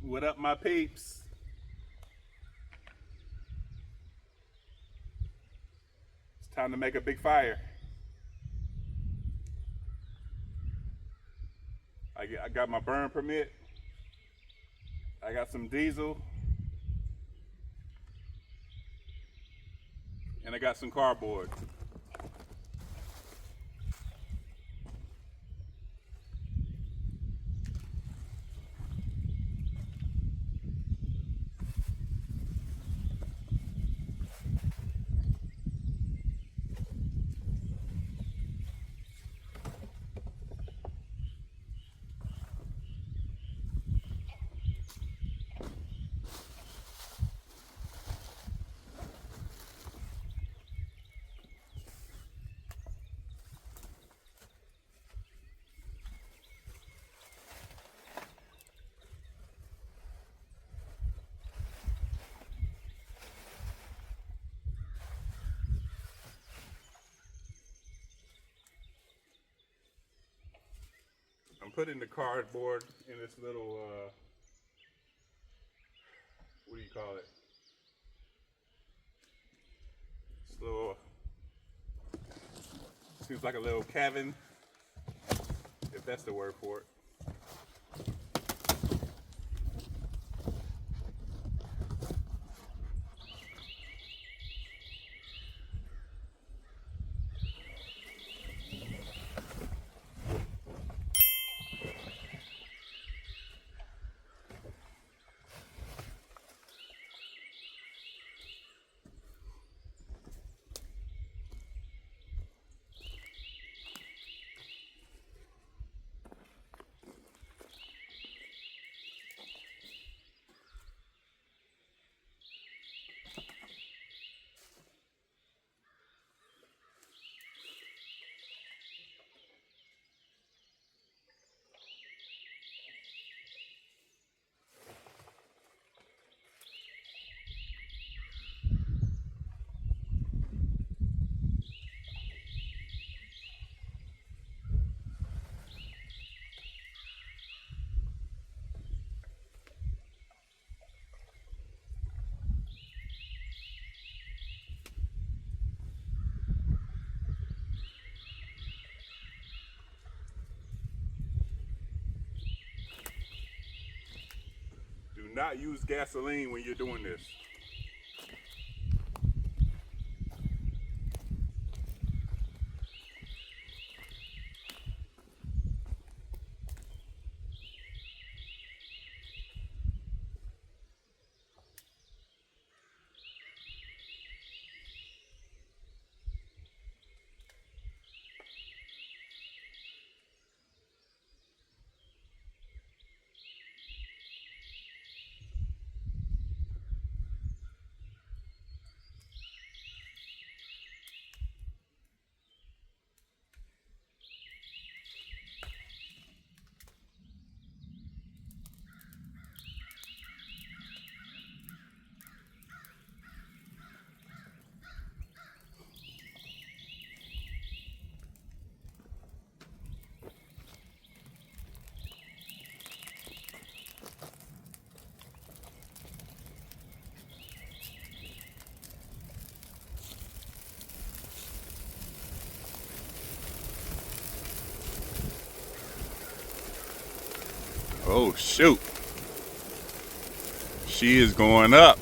What up, my peeps? It's time to make a big fire. I got my burn permit. I got some diesel. And I got some cardboard. I'm putting the cardboard in this little, what do you call it? This little, seems like a little cabin, if that's the word for it. Do not use gasoline when you're doing this. Oh shoot, she is going up.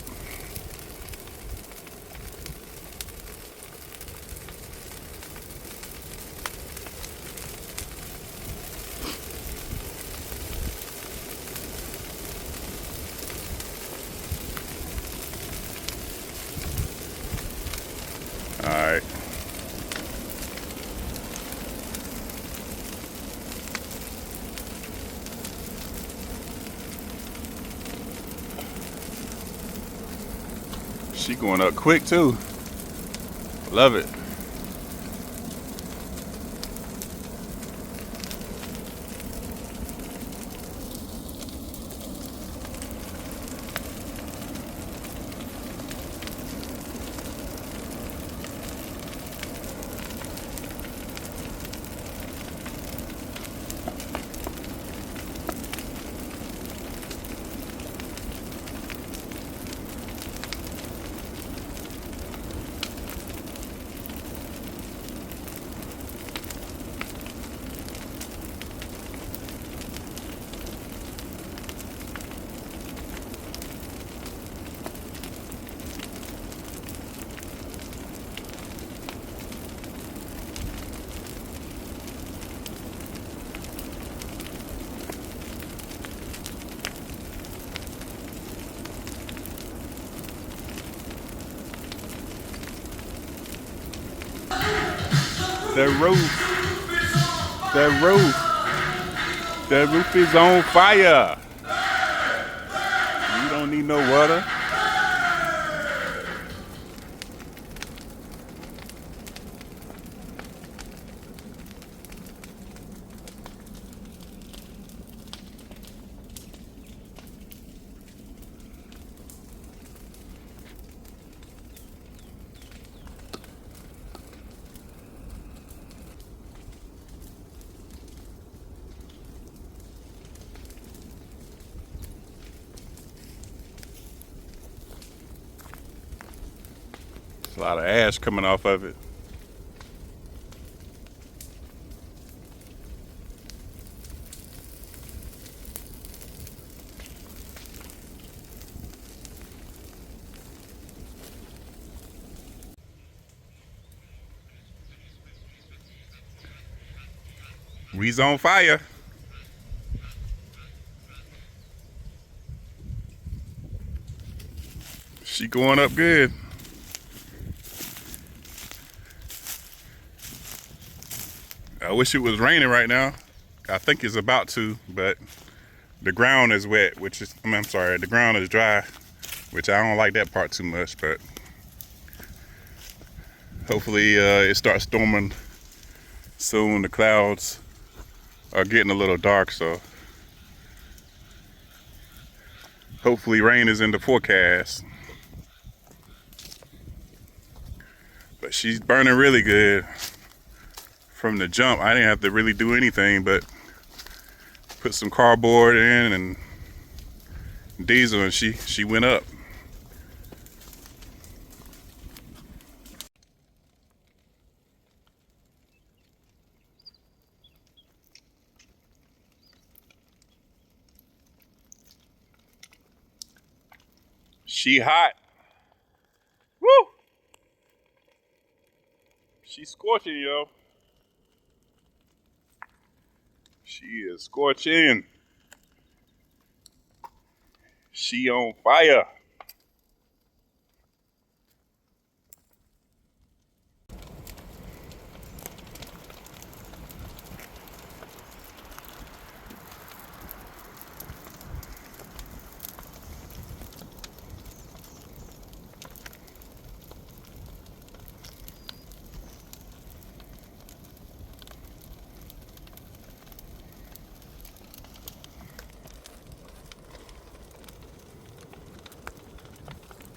All right. She going up quick too. Love it. The roof. The roof. The roof is on fire. You don't need no water. There's a lot of ash coming off of it. We's on fire. She going up good. I wish it was raining right now. I think it's about to, but the ground is wet, which is, I'm sorry, the ground is dry, which I don't like that part too much, but hopefully it starts storming soon. The clouds are getting a little dark, so hopefully rain is in the forecast. But she's burning really good. From the jump, I didn't have to really do anything but put some cardboard in and diesel, and she went up. She hot. Woo! She's scorching, yo. She is scorching. She on fire.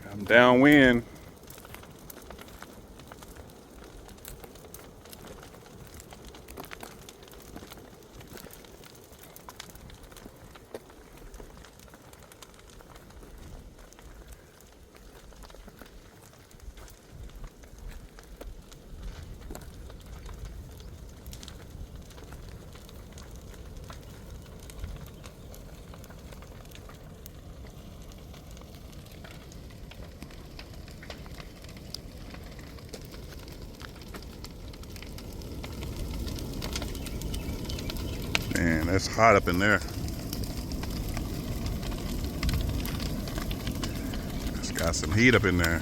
I'm downwind. Man, that's hot up in there. It's got some heat up in there.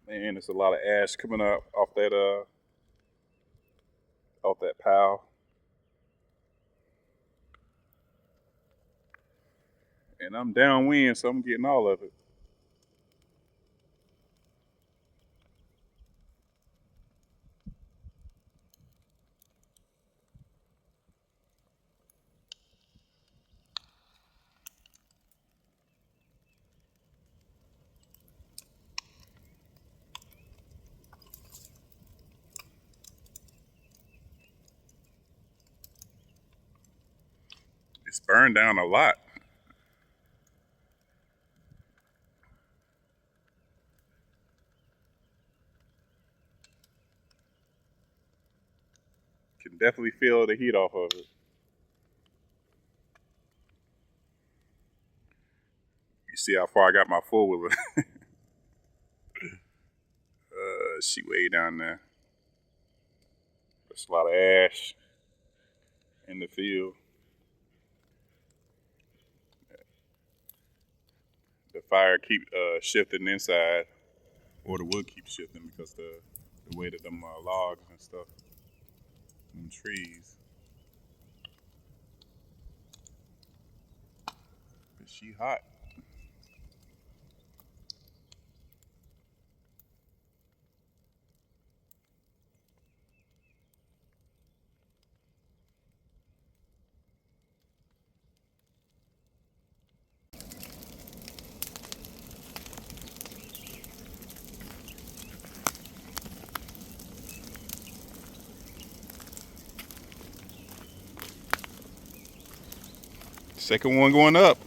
Man, there's a lot of ash coming up off that pile. And I'm downwind, so I'm getting all of it. It's burned down a lot. Can definitely feel the heat off of it. You see how far I got my four-wheeler. she way down there. There's a lot of ash in the field. The fire keep shifting inside, or the wood keeps shifting because the weight of them logs and stuff, them trees. But she hot. Second one going up.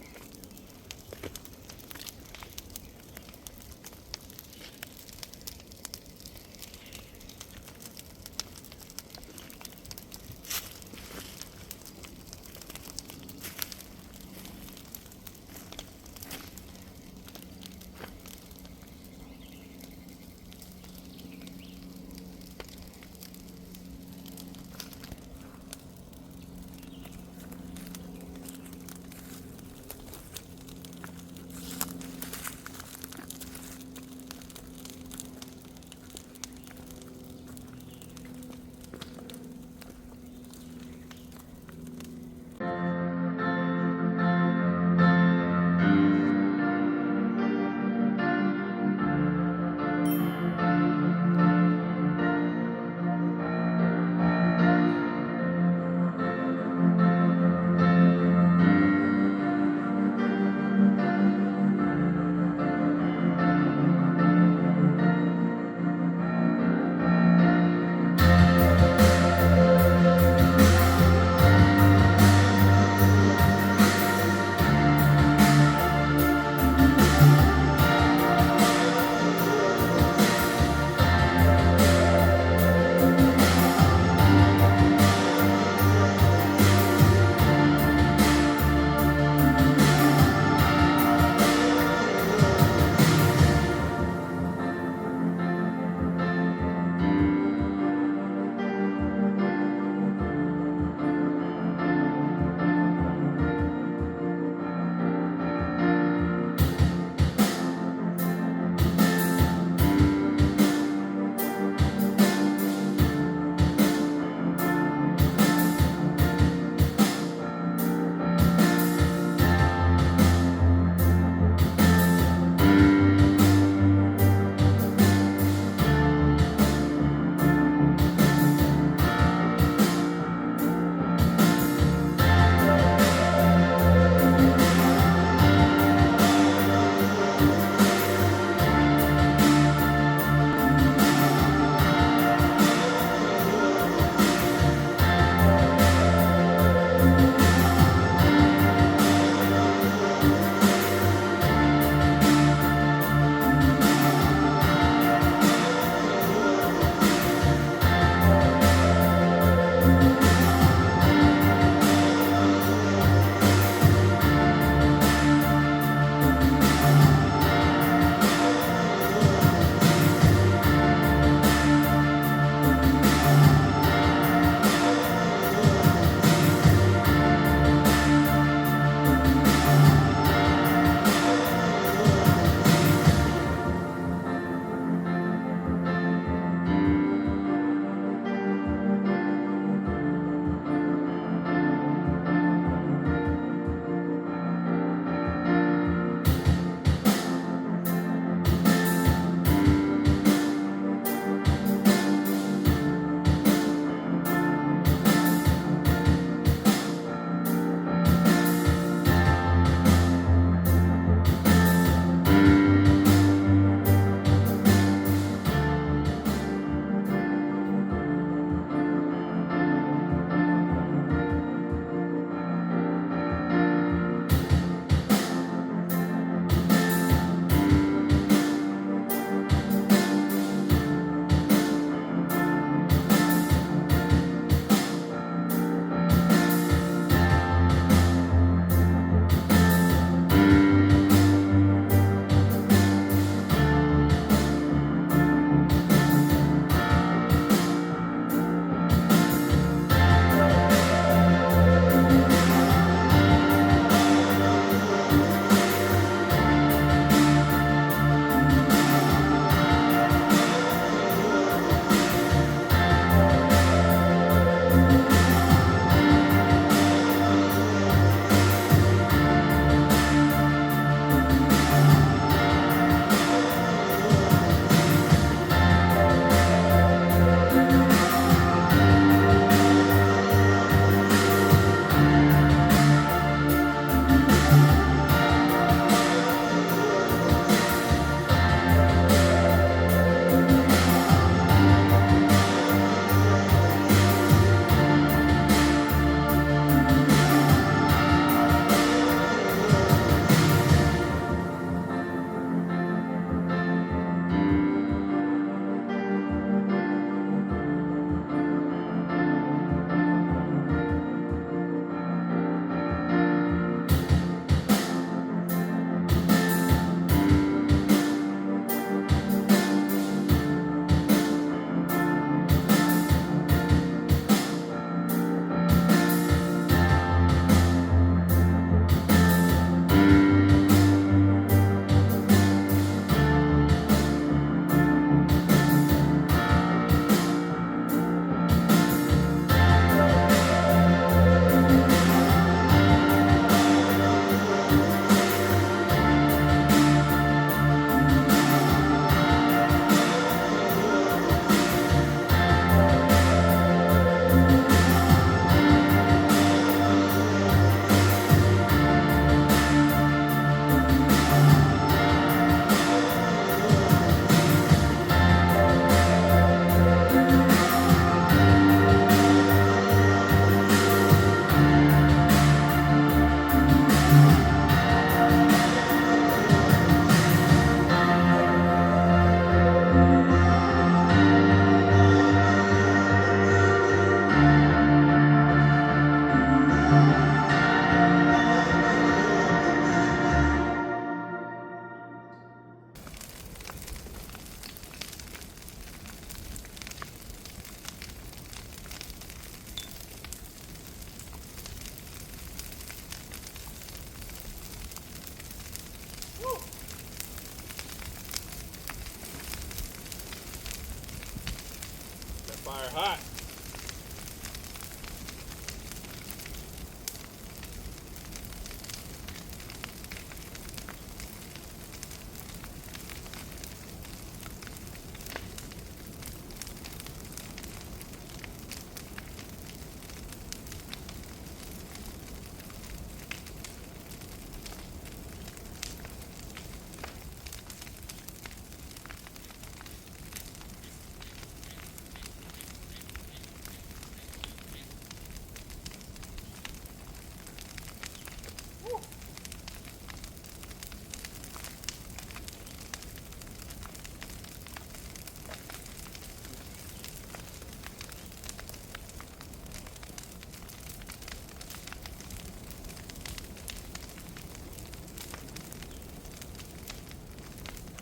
Fire hot.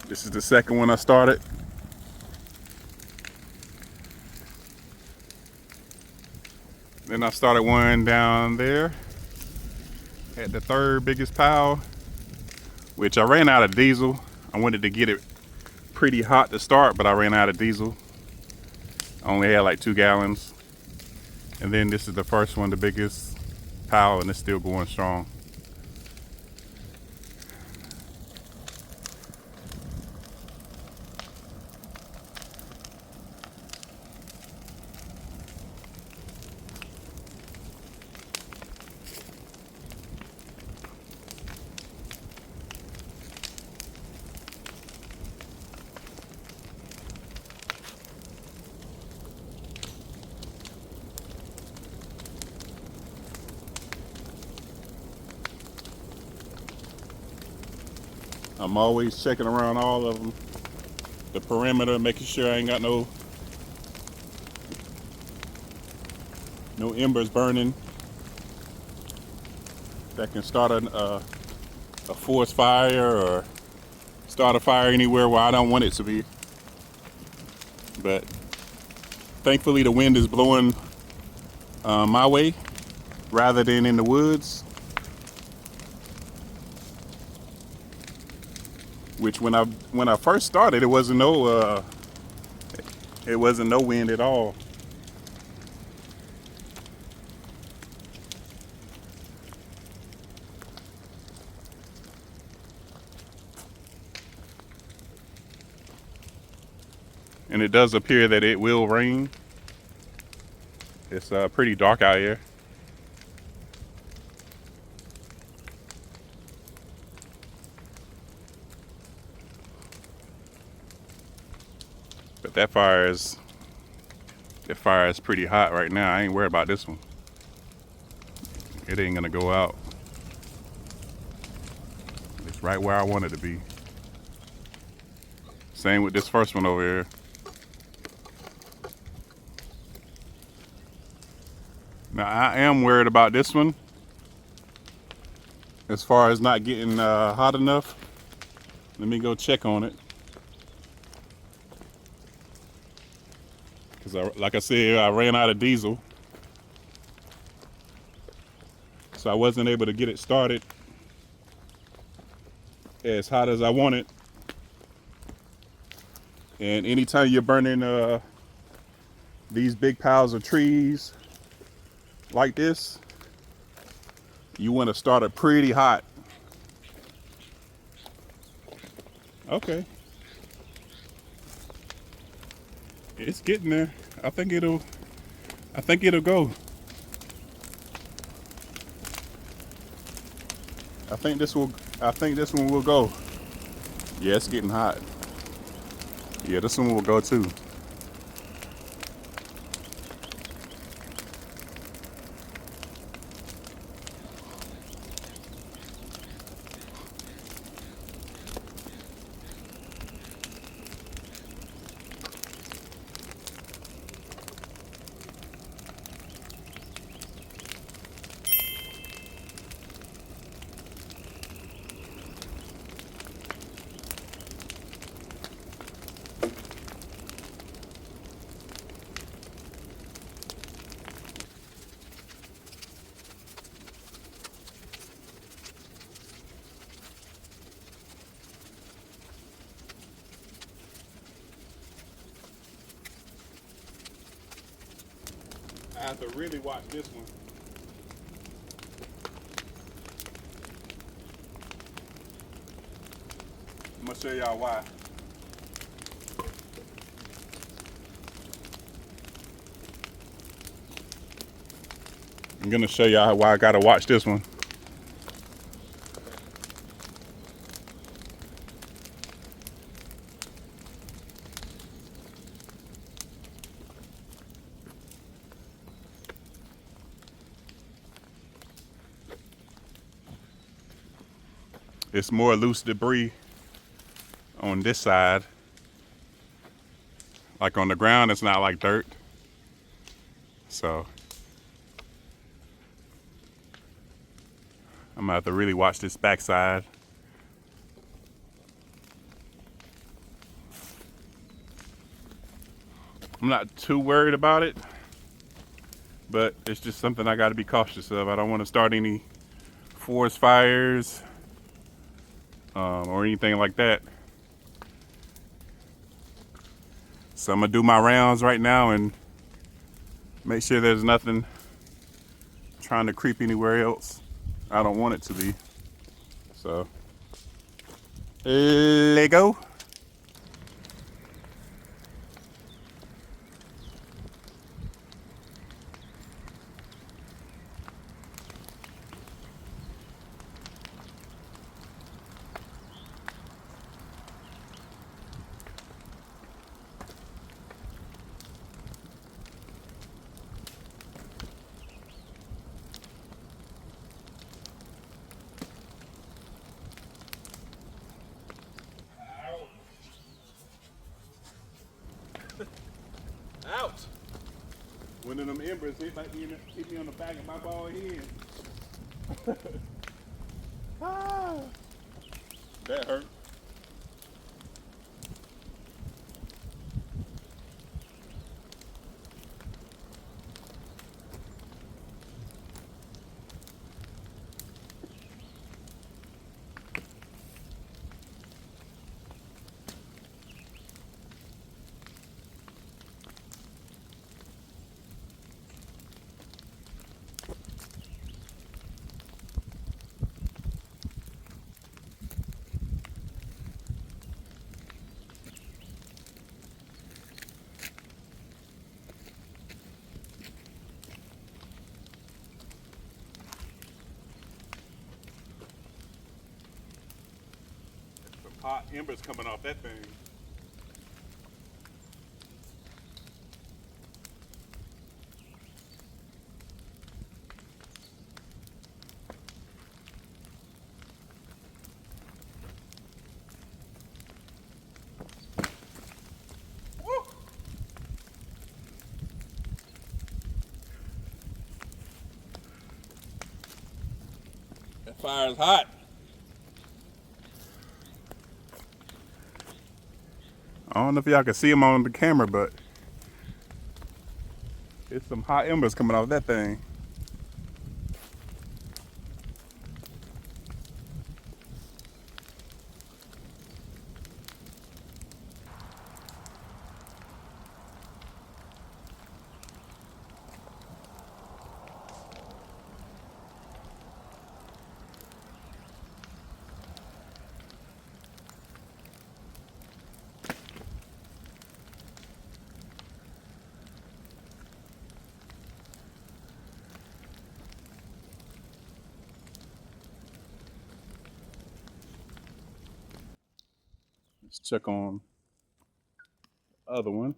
This is the second one I started. Then I started one down there at the third biggest pile, which I ran out of diesel. I wanted to get it pretty hot to start, but I ran out of diesel. I only had like 2 gallons. And then this is the first one, the biggest pile, and it's still going strong. I'm always checking around all of them, the perimeter, making sure I ain't got no embers burning that can start a forest fire or start a fire anywhere where I don't want it to be. But thankfully the wind is blowing my way rather than in the woods, which when I first started, it wasn't no wind at all. And it does appear that it will rain. It's pretty dark out here. But that fire is pretty hot right now. I ain't worried about this one. It ain't gonna go out. It's right where I want it to be. Same with this first one over here. Now I am worried about this one as far as not getting hot enough. Let me go check on it. Because like I said, I ran out of diesel. So I wasn't able to get it started as hot as I wanted. And anytime you're burning these big piles of trees like this, you want to start it pretty hot. Okay. It's getting there. I think it'll go. I think this one will go. Yeah, it's getting hot. Yeah, this one will go too. have to really watch this one. I'm gonna show y'all why. I'm gonna show y'all why I gotta watch this one. It's more loose debris on this side. Like on the ground, it's not like dirt. So I'm gonna have to really watch this backside. I'm not too worried about it, but it's just something I gotta be cautious of. I don't wanna start any forest fires or anything like that. So I'm gonna do my rounds right now and make sure there's nothing trying to creep anywhere else. I don't want it to be. So, let go. Ouch! One of them embers hit me on the back of my bald head. Ah, that hurt. Some hot embers coming off that thing. Woo! That fire is hot. I don't know if y'all can see them on the camera, but it's some hot embers coming off that thing. Let's check on the other one.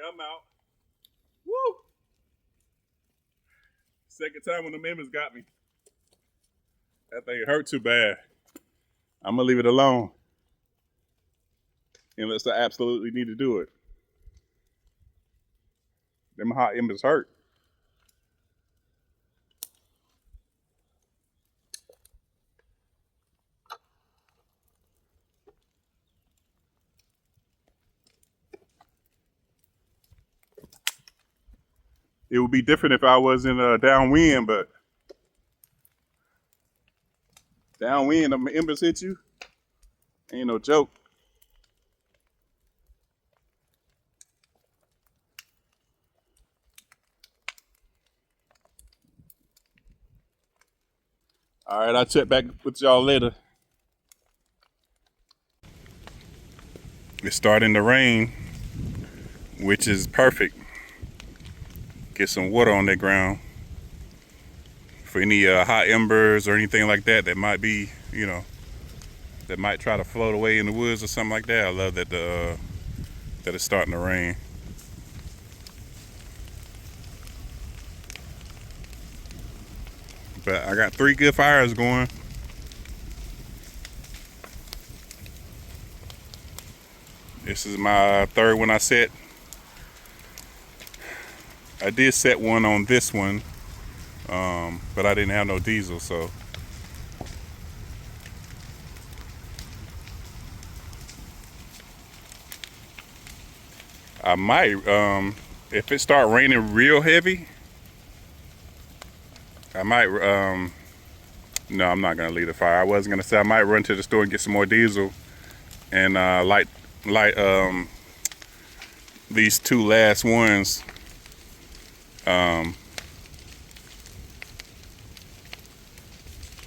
I'm out. Woo! Second time when the members got me. That thing hurt too bad. I'm gonna leave it alone. Unless I absolutely need to do it. Them hot embers hurt. It would be different if I was in a downwind, but downwind, them embers hit you. Ain't no joke. All right, I'll check back with y'all later. It's starting to rain, which is perfect. Get some water on that ground for any hot embers or anything like that that might be, that might try to float away in the woods or something like that. I love that that it's starting to rain. But I got 3 good fires going. This is my 3rd one I set. I did set one on this one, but I didn't have no diesel, so. I might, if it start raining real heavy, I might, no, I'm not gonna leave the fire. I was gonna say I might run to the store and get some more diesel and light these 2 last ones.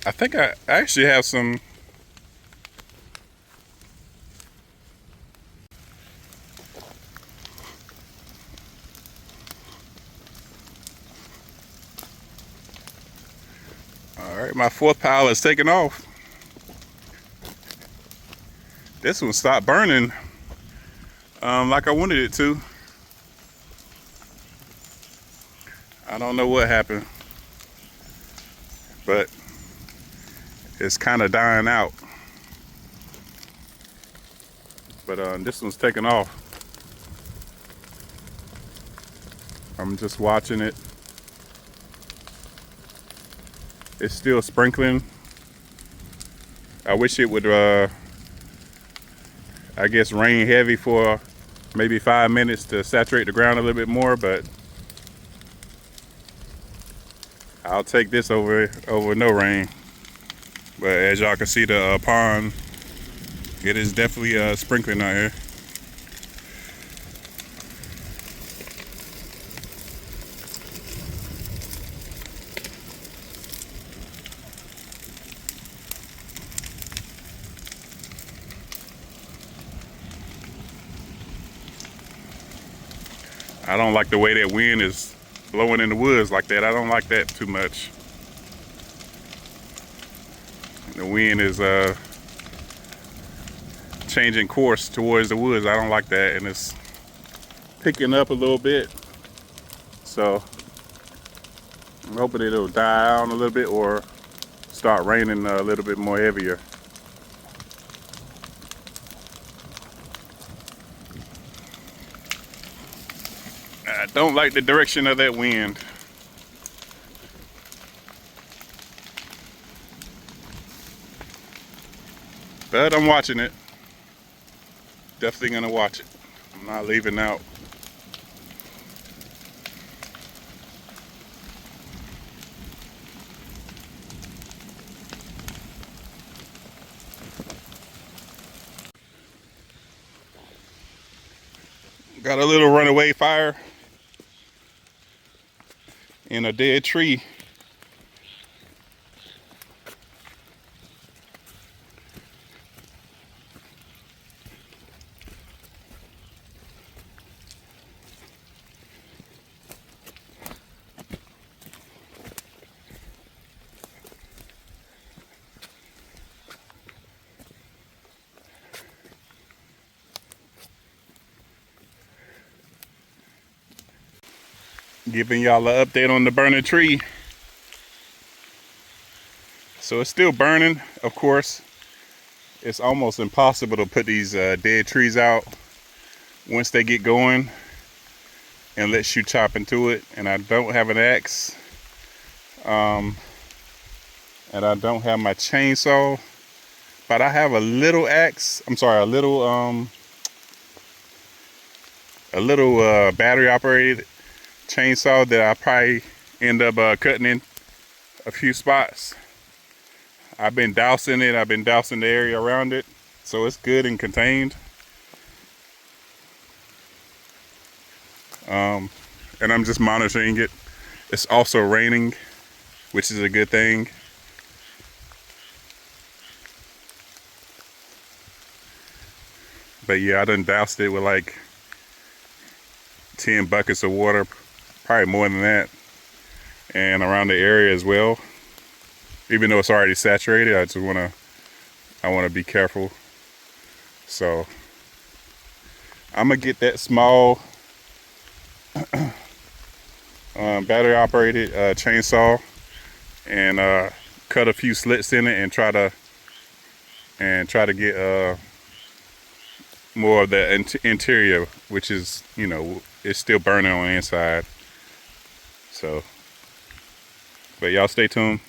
I think I actually have some. All right, my 4th pile is taking off. This one stopped burning like I wanted it to. I don't know what happened, but it's kind of dying out. But this one's taking off. I'm just watching it. It's still sprinkling. I wish it would, I guess, rain heavy for maybe 5 minutes to saturate the ground a little bit more, but I'll take this over no rain. But as y'all can see, the pond, it is definitely sprinkling out here. I don't like the way that wind is blowing in the woods like that. I don't like that too much. The wind is changing course towards the woods. I don't like that, and it's picking up a little bit. So I'm hoping it'll die down a little bit or start raining a little bit more heavier. I don't like the direction of that wind. But I'm watching it. Definitely gonna watch it. I'm not leaving out. Got a little runaway fire in a dead tree. Giving y'all an update on the burning tree. So it's still burning, of course. It's almost impossible to put these dead trees out once they get going unless you chop into it. And I don't have an axe. And I don't have my chainsaw. But I have a little axe. I'm sorry, a little battery operated chainsaw that I probably end up cutting in a few spots. I've been dousing it. I've been dousing the area around it, so it's good and contained. And I'm just monitoring it. It's also raining, which is a good thing. But yeah, I done doused it with like 10 buckets of water, probably more than that, and around the area as well. Even though it's already saturated, I wanna be careful. So I'm gonna get that small battery operated chainsaw and cut a few slits in it and try to get more of the interior, which is, you know, it's still burning on the inside. So, but y'all stay tuned.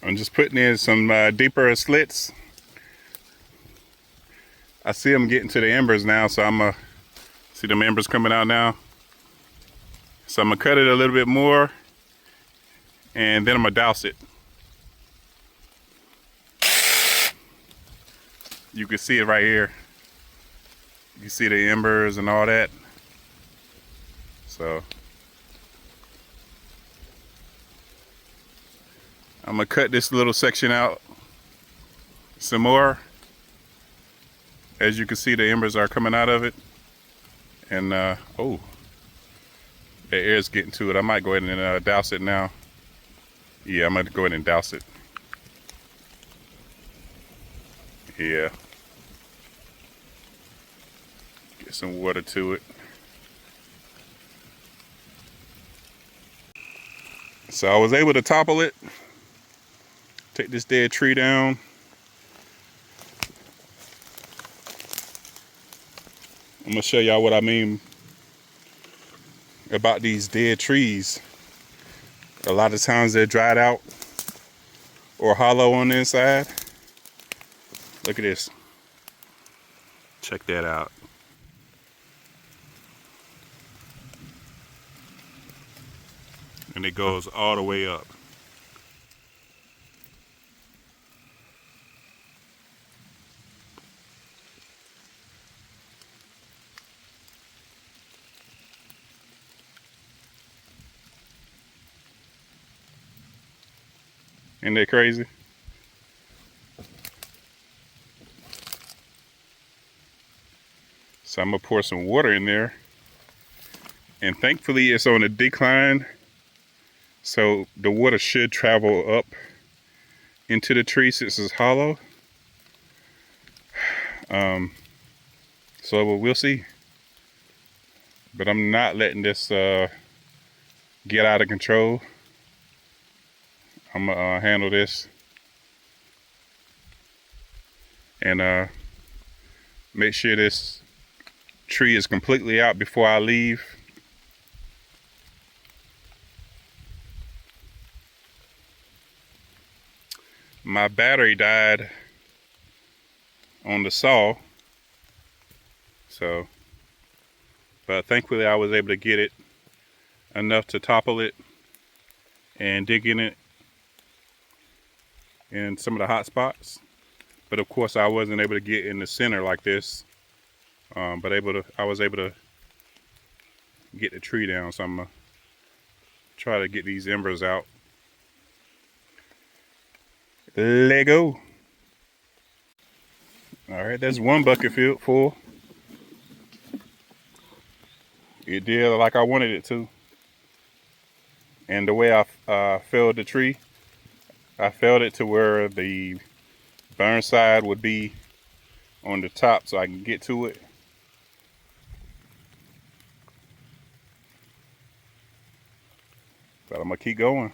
I'm just putting in some deeper slits. I see them getting to the embers now, so I'm gonna see them embers coming out now. So I'm gonna cut it a little bit more, and then I'm gonna douse it. You can see it right here. You can see the embers and all that. So I'm gonna cut this little section out some more. As you can see, the embers are coming out of it. And oh, the air's getting to it. I might go ahead and douse it now. Yeah, I'm gonna go ahead and douse it. Yeah. Get some water to it. So I was able to topple it. Take this dead tree down. I'm gonna show y'all what I mean about these dead trees. A lot of times they're dried out or hollow on the inside. Look at this. Check that out. And it goes all the way up. Isn't that crazy? So I'm gonna pour some water in there. And thankfully it's on a decline, so the water should travel up into the tree since it's hollow. So we'll see. But I'm not letting this get out of control. I'm gonna handle this and make sure this tree is completely out before I leave. My battery died on the saw, but thankfully I was able to get it enough to topple it and dig in it in some of the hot spots. But of course I wasn't able to get in the center like this, but I was able to get the tree down. So I'm gonna try to get these embers out. Lego. All right, that's one bucket full. It did like I wanted it to. And the way I felled the tree, I felled it to where the burn side would be on the top so I can get to it. But I'm gonna keep going.